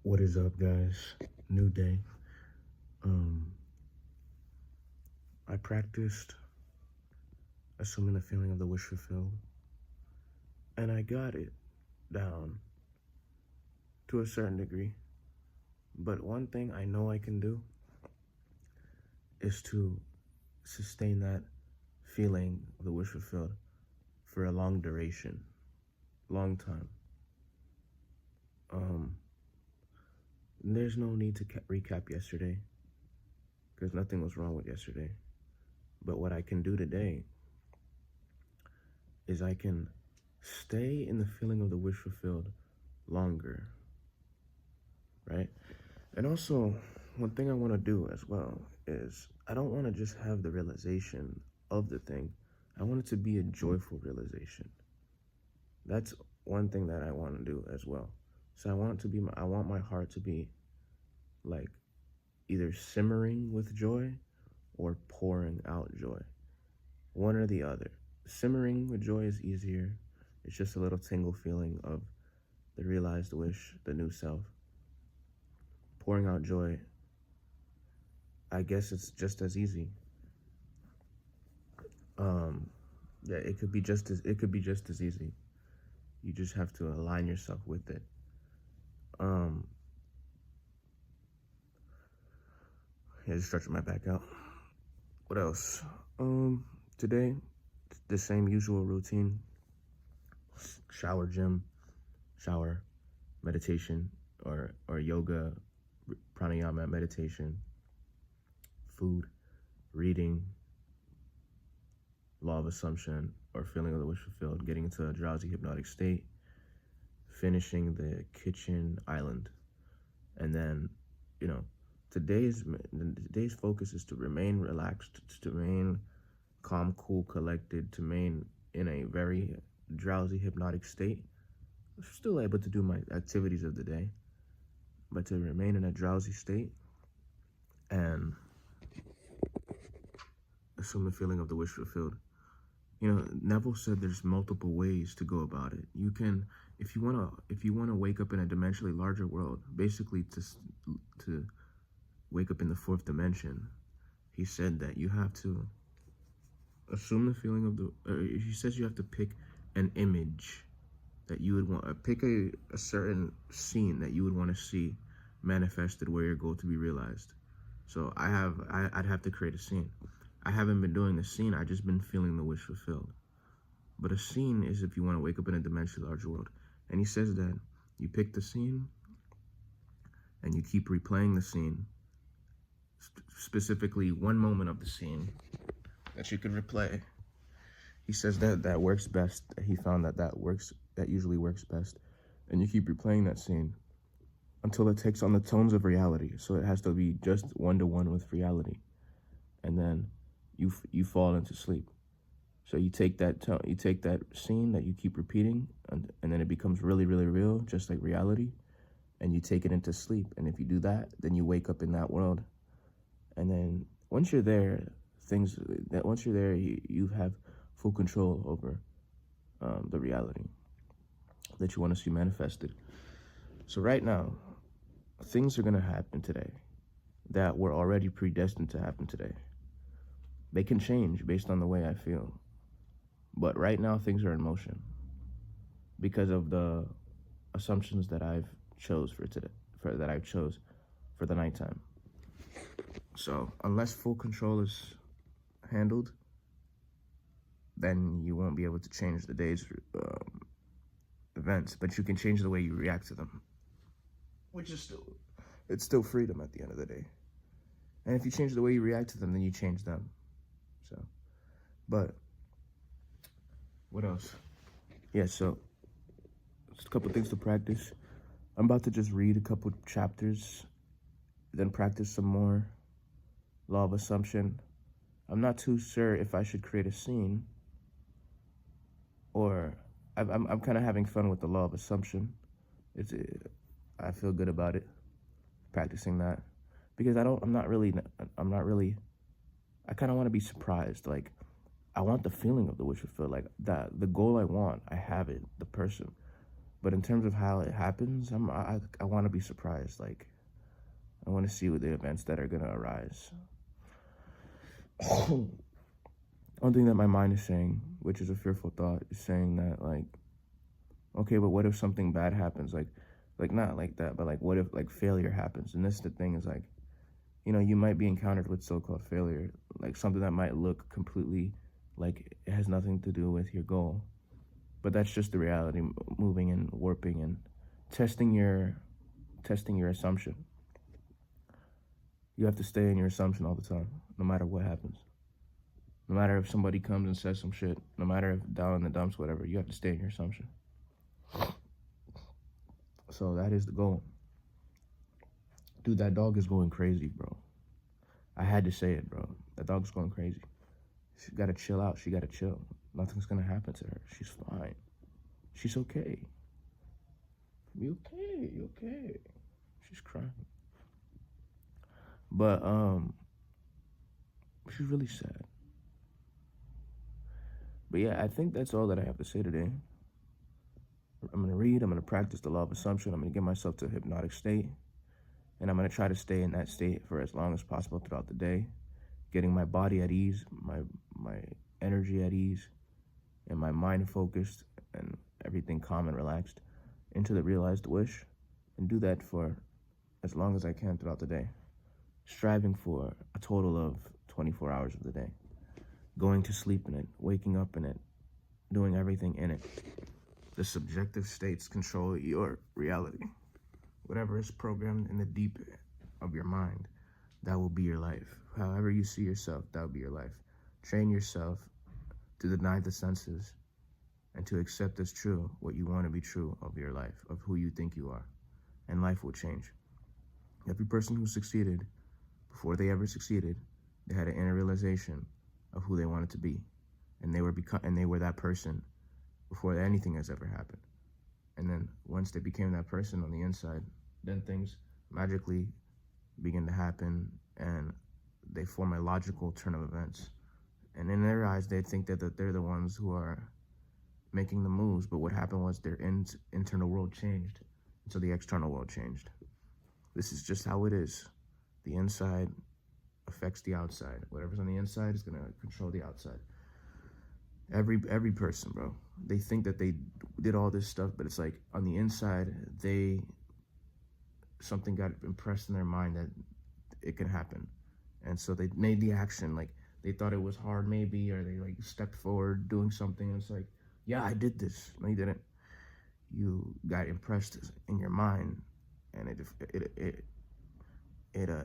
What is up, guys? New day. Um, I practiced assuming the feeling of the wish fulfilled, and I got it down to a certain degree. But one thing I know I can do is to sustain that feeling of the wish fulfilled for a long duration, long time. There's no need to recap yesterday because nothing was wrong with yesterday. But what I can do today is I can stay in the feeling of the wish fulfilled longer, right? And also, one thing I want to do as well is I don't want to just have the realization of the thing. I want it to be a joyful realization. That's one thing that I want to do as well. So I want my heart to be like either simmering with joy or pouring out joy. One or the other. Simmering with joy is easier. It's just a little tingle feeling of the realized wish, the new self. Pouring out joy, I guess it's just as easy. Yeah, it could be just as easy. You just have to align yourself with it. Yeah, just stretching my back out. What else? Today, the same usual routine. Shower, gym, shower, meditation, or yoga, pranayama, meditation, food, reading, law of assumption, or feeling of the wish fulfilled, getting into a drowsy hypnotic state, finishing the kitchen island. And then, today's focus is to remain relaxed, to remain calm, cool, collected, to remain in a very drowsy hypnotic state. I'm still able to do my activities of the day, but to remain in a drowsy state and assume the feeling of the wish fulfilled. Neville said there's multiple ways to go about it. You can, if you wanna wake up in a dimensionally larger world, basically to wake up in the fourth dimension, he said that you have to assume the feeling of he says you have to pick an image that you would want, pick a certain scene that you would want to see manifested where your goal to be realized. So I'd have to create a scene. I haven't been doing a scene, I've just been feeling the wish fulfilled. But a scene is if you want to wake up in a dimensionally larger world. And he says that you pick the scene and you keep replaying the scene, specifically one moment of the scene that you can replay. He says that works best. He found that usually works best. And you keep replaying that scene until it takes on the tones of reality. So it has to be just one-to-one with reality. And then you fall into sleep. So you take that scene that you keep repeating, and then it becomes really, really real, just like reality, and you take it into sleep. And if you do that, then you wake up in that world. And then once you're there, you have full control over the reality that you want to see manifested. So right now, things are going to happen today that were already predestined to happen today. They can change based on the way I feel. But right now, things are in motion because of the assumptions that I've chose for the nighttime. So unless full control is handled, then you won't be able to change the day's events, but you can change the way you react to them, which is still freedom at the end of the day. And if you change the way you react to them, then you change them. So, but what else? Yeah, so just a couple things to practice. I'm about to just read a couple chapters, then practice some more. Law of assumption. I'm not too sure if I should create a scene, or I'm kind of having fun with the law of assumption. I feel good about it, practicing that, because I kind of want to be surprised. Like, I want the feeling of the wish fulfilled. Like, that the goal I want, I have it. The person, But in terms of how it happens, I want to be surprised. Like, I want to see what the events that are going to arise. One thing that my mind is saying, which is a fearful thought, is saying that, like, okay, but what if something bad happens? Like not like that, but like, what if, like, failure happens? And this, the thing is, like, you know, you might be encountered with so-called failure, like something that might look completely like it has nothing to do with your goal. But that's just the reality, moving and warping and testing your assumption. You have to stay in your assumption all the time, no matter what happens. No matter if somebody comes and says some shit, no matter if down in the dumps, whatever, you have to stay in your assumption. So that is the goal. Dude, that dog is going crazy, bro. I had to say it, bro. That dog's going crazy. She gotta chill out. She gotta chill. Nothing's gonna happen to her. She's fine. She's okay. You okay? You okay? She's crying. But, she's really sad. But yeah, I think that's all that I have to say today. I'm gonna read, I'm gonna practice the law of assumption, I'm gonna get myself to a hypnotic state, and I'm gonna try to stay in that state for as long as possible throughout the day, getting my body at ease, my energy at ease, and my mind focused and everything calm and relaxed into the realized wish, and do that for as long as I can throughout the day, striving for a total of 24 hours of the day, going to sleep in it, waking up in it, doing everything in it. The subjective states control your reality. Whatever is programmed in the deep of your mind, that will be your life. However you see yourself, that will be your life. Train yourself to deny the senses and to accept as true what you want to be true of your life, of who you think you are, and life will change. Every person who succeeded, before they ever succeeded, they had an inner realization of who they wanted to be, and they were that person before anything has ever happened. And then once they became that person on the inside, then things magically begin to happen, and they form a logical turn of events. And in their eyes, they think that they're the ones who are making the moves, but what happened was their internal world changed, and so the external world changed. This is just how it is. The inside affects the outside. Whatever's on the inside is gonna control the outside. Every person, bro, they think that they did all this stuff, but it's like on the inside, something got impressed in their mind that it can happen. And so they made the action, like they thought it was hard maybe, or they like stepped forward doing something, and it's like, yeah, I did this. No, you didn't. You got impressed in your mind, and it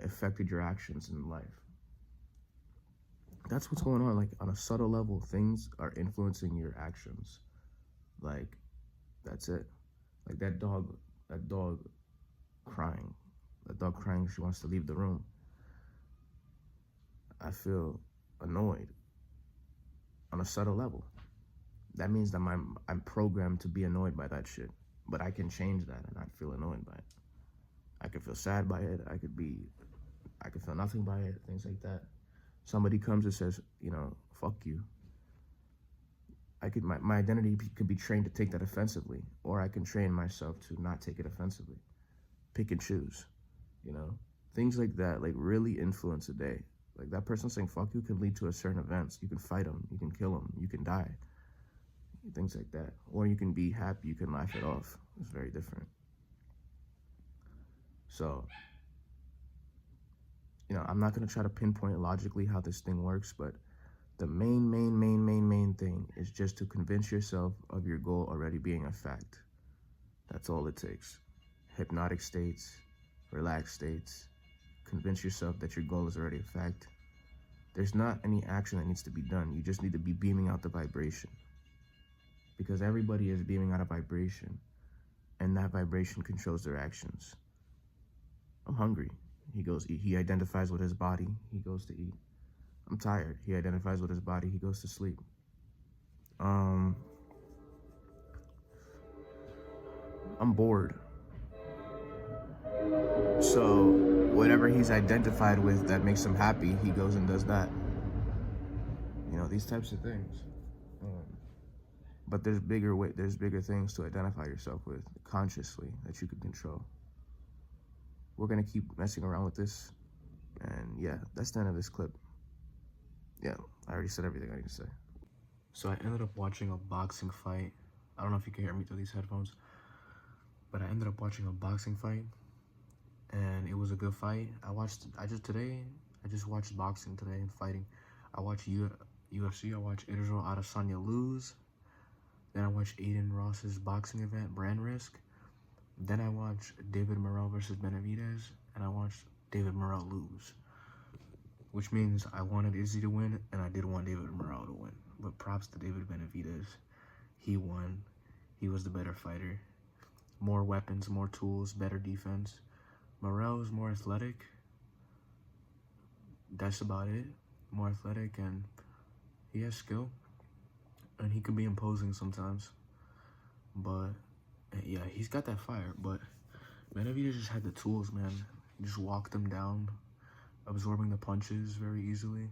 affected your actions in life. That's what's going on. Like on a subtle level, things are influencing your actions. Like, that's it. Like that dog crying. That dog crying, she wants to leave the room. I feel annoyed on a subtle level. That means that I'm programmed to be annoyed by that shit. But I can change that and not feel annoyed by it. I could feel sad by it. I could feel nothing by it, things like that. Somebody comes and says, you know, fuck you. My identity could be trained to take that offensively, or I can train myself to not take it offensively. Pick and choose, you know? Things like that, like, really influence a day. Like, that person saying fuck you can lead to a certain events. You can fight them, you can kill them, you can die. Things like that. Or you can be happy, you can laugh it off. It's very different. So, you know, I'm not going to try to pinpoint logically how this thing works, but the main thing is just to convince yourself of your goal already being a fact. That's all it takes. Hypnotic states, relaxed states. Convince yourself that your goal is already a fact. There's not any action that needs to be done. You just need to be beaming out the vibration. Because everybody is beaming out a vibration, and that vibration controls their actions. I'm hungry. He identifies with his body, he goes to eat. I'm tired. He identifies with his body, he goes to sleep. I'm bored. So whatever he's identified with that makes him happy, he goes and does that. You know, these types of things. But there's bigger things to identify yourself with consciously that you can control. We're gonna keep messing around with this, and yeah, that's the end of this clip. Yeah, I already said everything I need to say. So I ended up watching a boxing fight. I don't know if you can hear me through these headphones, but I ended up watching a boxing fight, and it was a good fight. I just watched boxing today and fighting. I watched UFC. I watched Israel Adesanya lose. Then I watched Aiden Ross's boxing event, Brand Risk. Then I watched David Morrell versus Benavidez, and I watched David Morrell lose. Which means I wanted Izzy to win, and I did want David Morrell to win. But props to David Benavidez. He won. He was the better fighter. More weapons, more tools, better defense. Morrell is more athletic. That's about it. More athletic, and he has skill. And he can be imposing sometimes. But, yeah, he's got that fire. But Benavidez just had the tools, man. He just walked them down, absorbing the punches very easily.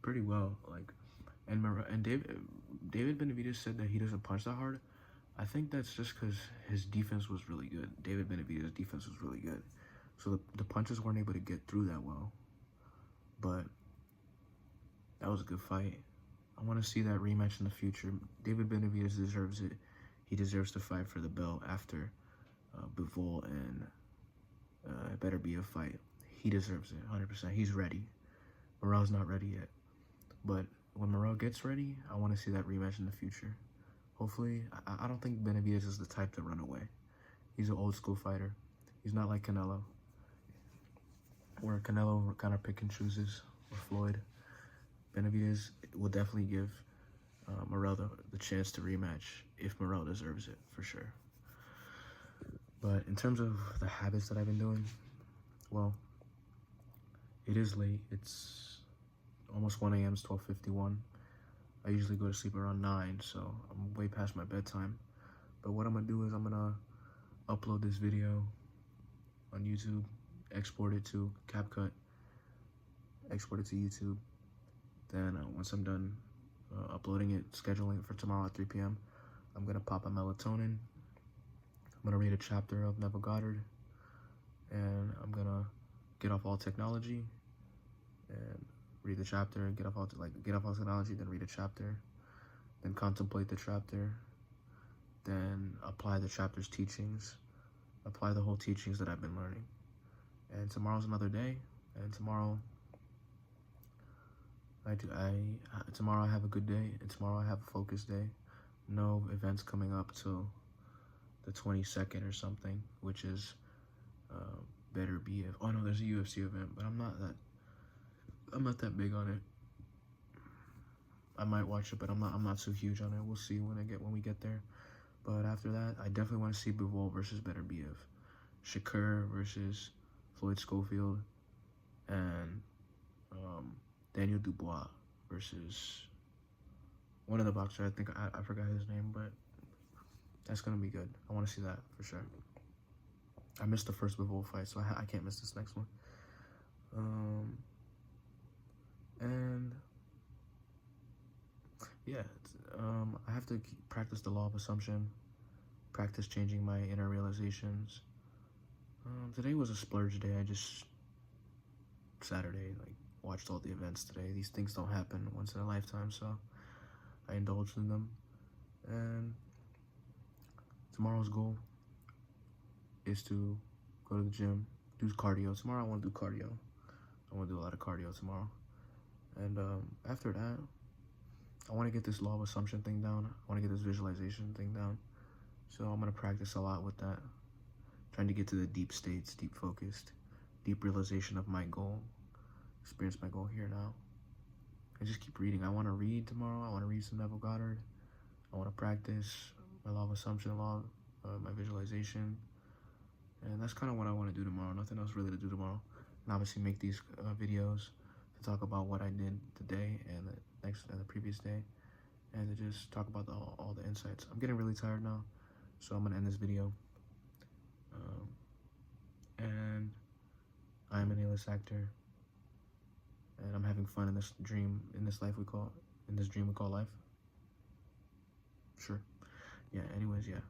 Pretty well, like, and David Benavidez said that he doesn't punch that hard. I think that's just because his defense was really good. David Benavidez's defense was really good, so the punches weren't able to get through that well. But that was a good fight. I want to see that rematch in the future. David Benavidez deserves it. He deserves to fight for the belt after Bivol, and it better be a fight. He deserves it, 100%. He's ready. Morrell's not ready yet. But when Morrell gets ready, I want to see that rematch in the future. Hopefully, I don't think Benavidez is the type to run away. He's an old school fighter. He's not like Canelo, where Canelo kind of pick and chooses, or Floyd. Benavidez will definitely give Morrell the chance to rematch if Morrell deserves it, for sure. But in terms of the habits that I've been doing, well, it is late. It's almost 1 a.m. It's 12:51. I usually go to sleep around 9, so I'm way past my bedtime. But what I'm gonna do is I'm gonna upload this video on YouTube, export it to CapCut, export it to YouTube. Then once I'm done uploading it, scheduling it for tomorrow at 3 p.m., I'm gonna pop a melatonin. I'm gonna read a chapter of Neville Goddard, and I'm gonna get off all technology and read the chapter, and get off all technology, then read a chapter, then contemplate the chapter, then apply the chapter's teachings, apply the whole teachings that I've been learning. And tomorrow's another day, and tomorrow tomorrow I have a good day, and tomorrow I have a focused day. No events coming up till the 22nd or something, which is better be if, oh no, there's a UFC event, but I'm not that big on it. I might watch it, but I'm not so huge on it. We'll see when we get there. But after that, I definitely want to see Bivol versus Beterbiev, Shakur versus Floyd Schofield, and Daniel Dubois versus one of the boxers. I think I forgot his name, but that's gonna be good. I want to see that for sure. I missed the first Bivol fight, so I can't miss this next one. And yeah, I have to practice the law of assumption, practice changing my inner realizations. Today was a splurge day. Saturday, like, watched all the events today. These things don't happen once in a lifetime, so I indulged in them. And tomorrow's goal is to go to the gym, do cardio. Tomorrow I want to do cardio. I want to do a lot of cardio tomorrow. And after that, I want to get this law of assumption thing down. I want to get this visualization thing down. So I'm going to practice a lot with that. Trying to get to the deep states, deep focused, deep realization of my goal. Experience my goal here now. And just keep reading. I want to read tomorrow. I want to read some Neville Goddard. I want to practice my law of assumption, my visualization. And that's kind of what I want to do tomorrow. Nothing else really to do tomorrow. And obviously make these videos to talk about what I did today and the previous day, and to just talk about all the insights. I'm getting really tired now, so I'm gonna end this video. And I'm an A-list actor, and I'm having fun in this dream, in this dream we call life. Sure. Yeah. Anyways, yeah.